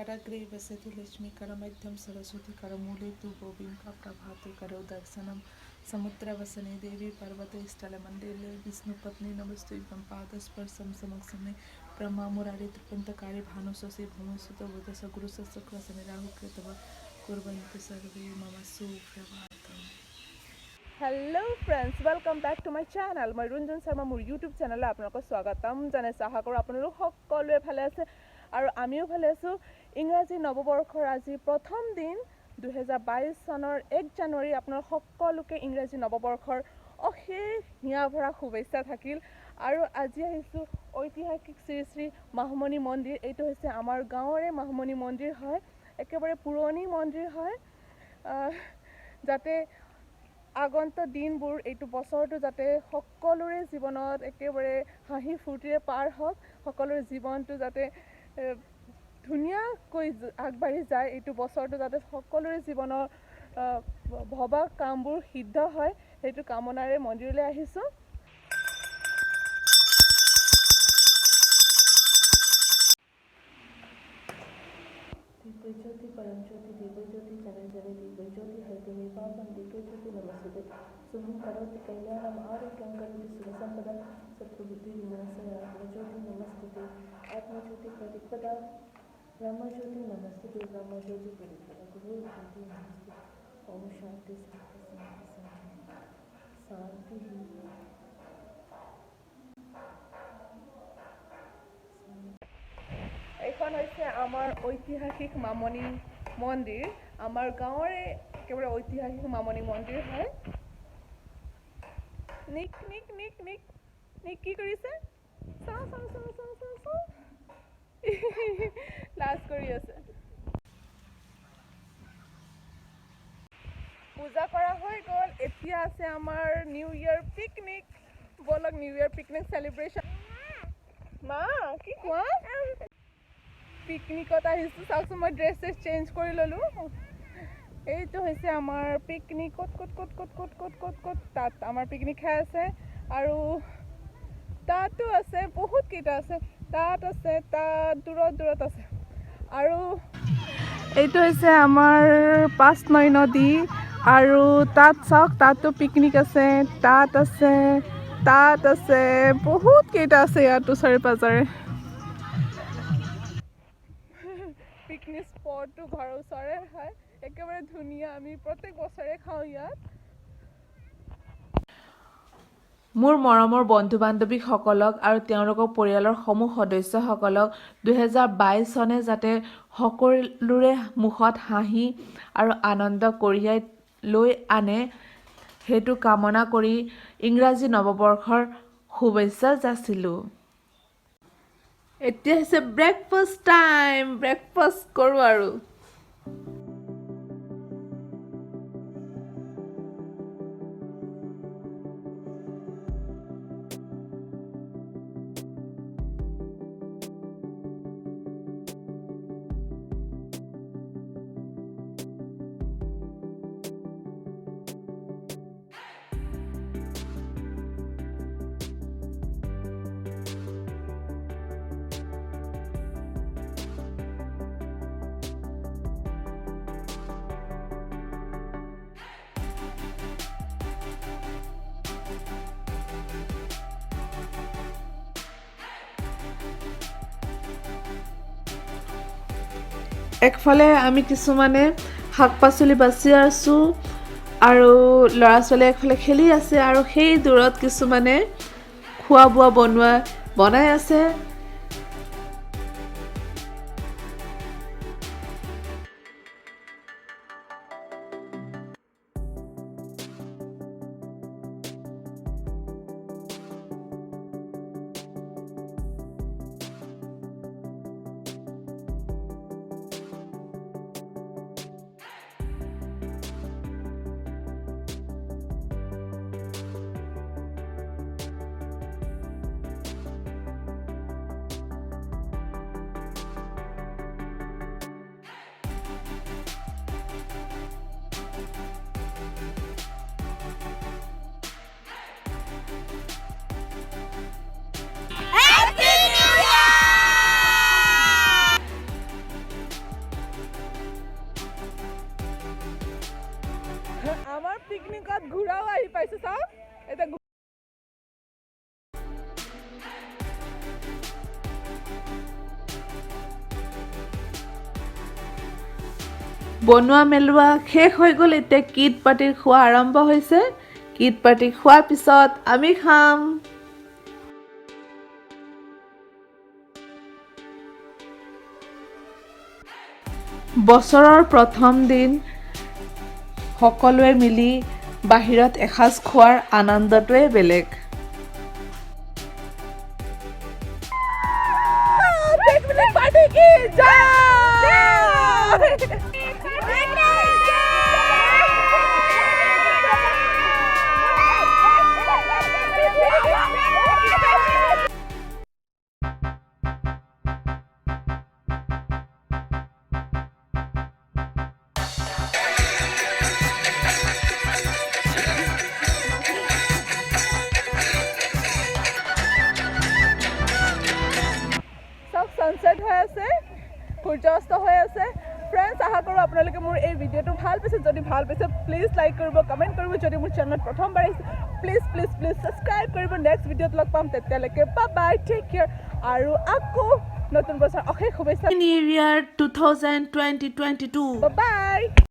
करग्रे वसति लक्ष्मी करमध्यम सरस्वती करमूले तु गोविंद का प्रभाते करो दर्शनम समुद्रवसने देवी पर्वते स्थलमंडिले विष्णुपत्नी नमस्तु युगम पादस्पर्शम समक्षमे ब्रह्मा मुरारी त्रिपुंतकारी भानुशशि भूमिसुत बुधस गुरुशस्त्रक्रसने राहुकृतव कुर्वन्तु सर्वे मम सुप्रभातम। Hello friends, welcome back to my channel. मैं रुंजन शर्मा मोर यूट्यूब चैनल आपलोक स्वागतम जानाइছো। आशा करूँ आपलोक सकलोৱে ভালে আছে আৰু আমিও ভালে আছো। ইংৰাজী নৱবৰ্ষৰ আজি প্ৰথম দিন 2022 চনৰ 1 জানুৱাৰী আপোনালোক সকলোকে ইংৰাজী নৱবৰ্ষৰ অশেষ হিয়াভৰা শুভেচ্ছা থাকিল। আৰু আজি আহিছো ঐতিহাসিক শ্ৰী শ্ৰী মাহমণি মন্দিৰ। এইটো হৈছে আমাৰ গাঁৱৰে মাহমণি মন্দিৰ হয়, একেবাৰে পুৰণি মন্দিৰ হয়। যাতে আগন্ত দিনবোৰ এইটো বছৰটো যাতে সকলোৰে জীৱনত একেবাৰে হাঁহি ফূৰ্তিৰে পাৰ হওক, সকলোৰে জীৱনটো যাতে ধুনীয়াকৈ আগবাঢ়ি যায়, এইটো বছৰটো যাতে সকলোৰে জীৱনৰ ভবা কামবোৰ সিদ্ধ হয়, সেইটো কামনাৰে মন্দিৰলৈ আহিছোঁ। दिव्यज्योति परम ज्योति दिव्यज्योति जने जने दिव्यज्योति हरति निर्वापन दिव्यज्योति नमस्ते शुभं करोति कल्याणम आरोग्यं करोति सुखसंपदा शत्रुबुद्धि विनाशाय आत्मज्योति नमस्ते आत्मज्योति प्रतिपदा ब्रह्मज्योति नमस्ते ब्रह्मज्योति प्रतिपदा गुरु ज्योति नमस्ते ओम शांति शांति शांति शांति। এইখন হৈছে আমাৰ ঐতিহাসিক মামণি মন্দিৰ। আমাৰ গাঁৱৰে একেবাৰে ঐতিহাসিক মামণি মন্দিৰ হয়। Nick Nick Nick Nick Nick কি কৰিছে? চাওঁ চাওঁ চাওঁ চাওঁ চাওঁ চাওঁ লাজ কৰি আছে। পূজা কৰা হৈ গ'ল, এতিয়া আছে আমাৰ নিউ ইয়েৰ পিকনিক। বলক নিউ ইয়েৰ পিকনিক সেলিব্ৰেশ্যন। মা কি কোৱা? পিকনিকত আহিছোঁ। চাওকচোন মই ড্ৰেছ চেঞ্জ কৰি ল'লোঁ। এইটো হৈছে আমাৰ পিকনিক। ক'ত ক'ত ক'ত ক'ত ক'ত ক'ত ক'ত ক'ত তাত আমাৰ পিকনিক খাই আছে। আৰু তাতো আছে, বহুত কেইটা আছে, তাত আছে, তাত দূৰত দূৰত আছে। আৰু এইটো হৈছে আমাৰ 5 নৈ নদী। আৰু তাত চাওক, তাতো পিকনিক আছে, তাত আছে, তাত আছে, বহুত কেইটা আছে ইয়াত ওচৰে পাজৰে। পিকনিক স্পটটো ঘৰৰ ওচৰে হয়, একেবাৰে ধুনীয়া। আমি প্ৰত্যেক বছৰে খাওঁ ইয়াত। মোৰ মৰমৰ বন্ধু বান্ধৱীসকলক আৰু তেওঁলোকৰ পৰিয়ালৰ সমূহ সদস্যসকলক 2022 চনে যাতে সকলোৰে মুখত হাঁহি আৰু আনন্দ কঢ়িয়াই লৈ আনে, সেইটো কামনা কৰি ইংৰাজী নৱবৰ্ষৰ শুভেচ্ছা যাচিলোঁ। এতিয়া হৈছে ব্ৰেকফাষ্ট টাইম। ব্ৰেকফাষ্ট কৰোঁ আৰু একফালে আমি কিছুমানে শাক পাচলি বাচি আছোঁ আৰু ল'ৰা ছোৱালীয়ে একফালে খেলি আছে, আৰু সেই দূৰত কিছুমানে খোৱা বোৱা বনাই আছে। বনোৱা মেলোৱা শেষ হৈ গ'ল এতিয়া কিট পাৰ্টিৰ খোৱা আৰম্ভ হৈছে কিট পাৰ্টি খোৱাৰ পিছত আমি খাম বছৰৰ প্ৰথম দিন সকলোৱে মিলি বাহিৰত এসাঁজ খোৱাৰ আনন্দটোৱে বেলেগ पार्टी की जय সানসেট হৈ আছে সূৰ্যাস্ত হৈ আছে ফ্ৰেণ্ডছ আশা কৰোঁ আপোনালোকে মোৰ এই ভিডিঅ'টো ভাল পাইছে যদি ভাল পাইছে প্লিজ লাইক কৰিব কমেণ্ট কৰিব যদি মোৰ চেনেলত প্ৰথমবাৰ আহিছে প্লিজ প্লিজ প্লিজ ছাবস্ক্ৰাইব কৰিব নেক্সট ভিডিঅ'ত লগ পাম তেতিয়ালৈকে বাই টেক কেয়াৰ আৰু আকৌ নতুন বছৰ অশেষ শুভেচ্ছা নিউ ইয়াৰ 2022 বাই